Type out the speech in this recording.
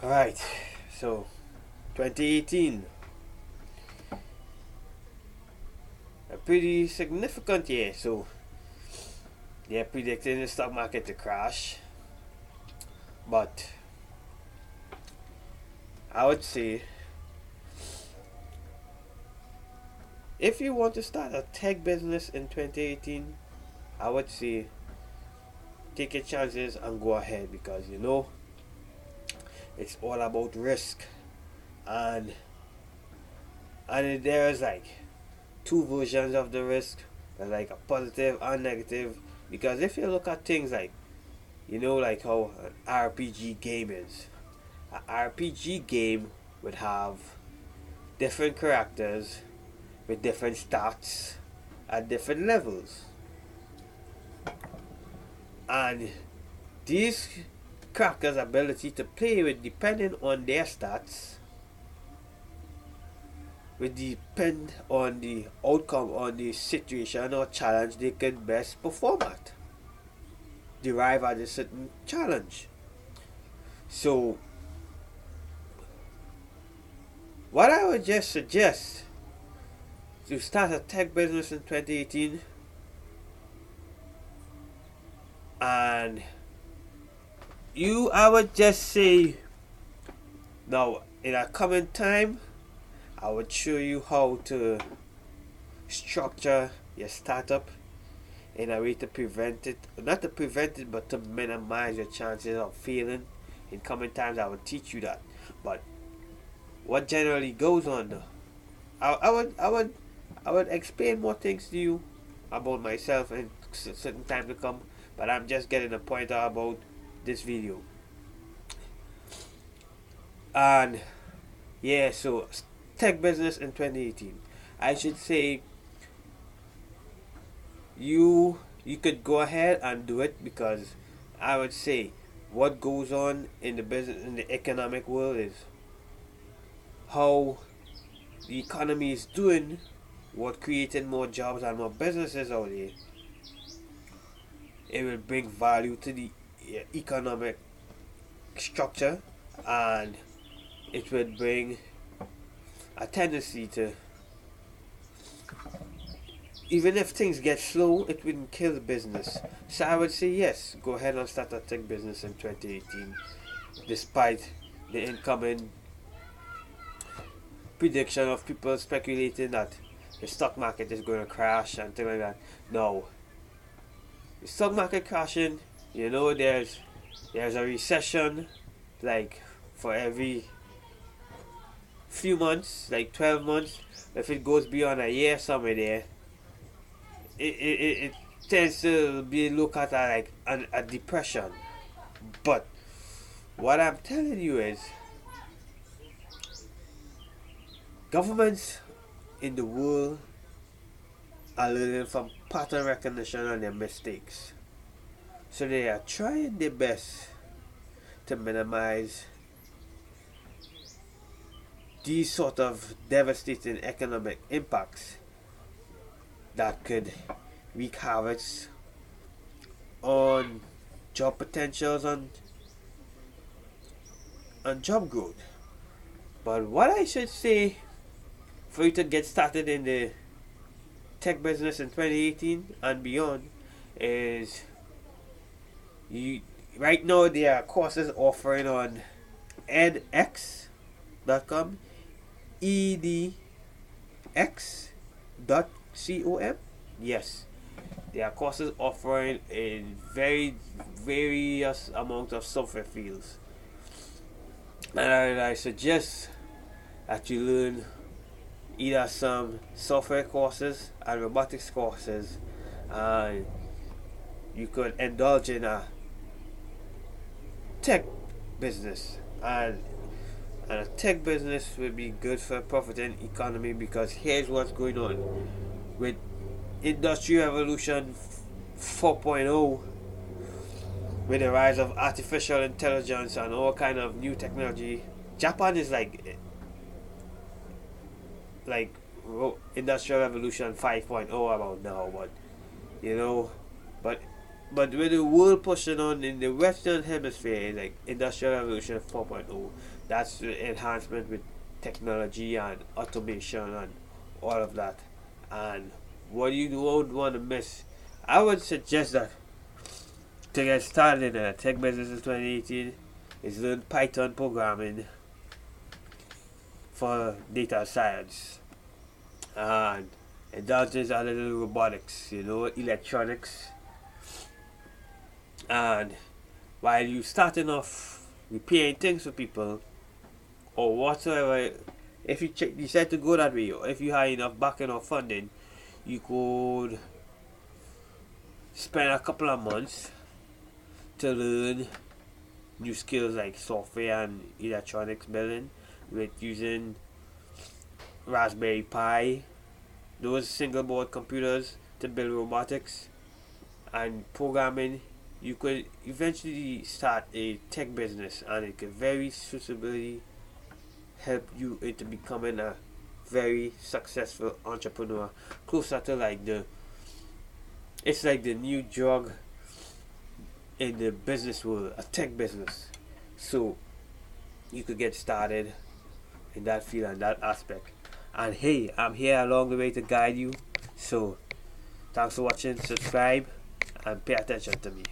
Alright, so 2018, a pretty significant year. So they're predicting the stock market to crash, but I would say if you want to start a tech business in 2018, I would say take your chances and go ahead because it's all about risk and there's like two versions of the risk. There's like a positive and negative because if you look at things like like how an RPG game is. An RPG game would have different characters with different stats at different levels. And these characters' ability to play with depending on their stats will depend on the outcome on the situation or challenge they can best perform at. Derive at a certain challenge. So what I would just suggest to start a tech business in 2018 and I would just say now in a coming time I would show you how to structure your startup in a way to prevent it, not to prevent it, but to minimize your chances of failing. In coming times, I would teach you that. But what generally goes on, though, I would explain more things to you about myself in certain time to come. But I'm just getting a point out about this video. And yeah, so tech business in 2018. I should say you could go ahead and do it because I would say what goes on in the business in the economic world is how the economy is doing, what creating more jobs and more businesses out there. It will bring value to the economic structure and it will bring a tendency to, even if things get slow, it wouldn't kill the business. So I would say yes, go ahead and start a tech business in 2018, despite the incoming prediction of people speculating that the stock market is going to crash and things like that. No, the stock market crashing, there's a recession, like for every few months, like 12 months. If it goes beyond a year somewhere there, it tends to be looked at as like a depression. But what I'm telling you is, governments in the world are learning from pattern recognition and their mistakes. So they are trying their best to minimize these sort of devastating economic impacts that could wreak havoc on job potentials and job growth. But what I should say for you to get started in the tech business in 2018 and beyond is you right now there are courses offering on edx.com, edx.com. Yes, there are courses offering in very various amount of software fields, and I suggest that you learn either some software courses and robotics courses, and you could indulge in a tech business, and a tech business would be good for a profiting economy because here's what's going on with industry revolution 4.0, with the rise of artificial intelligence and all kind of new technology. Japan is like industrial revolution 5.0 about now, but you know but but with the world pushing on in the Western Hemisphere, like Industrial Revolution 4.0, that's the enhancement with technology and automation and all of that. And what you don't want to miss, I would suggest that to get started in a tech business in 2018 is learn Python programming for data science and indulges a little robotics, electronics. And while you starting off repairing things for people or whatsoever, if you decide to go that way, or if you have enough backing or funding, you could spend a couple of months to learn new skills like software and electronics building with using Raspberry Pi, those single board computers to build robotics and programming. You could eventually start a tech business, and it could very suitably help you into becoming a very successful entrepreneur, closer to it's like the new drug in the business world, a tech business. So you could get started in that field and that aspect. And hey, I'm here along the way to guide you. So thanks for watching, subscribe, and pay attention to me.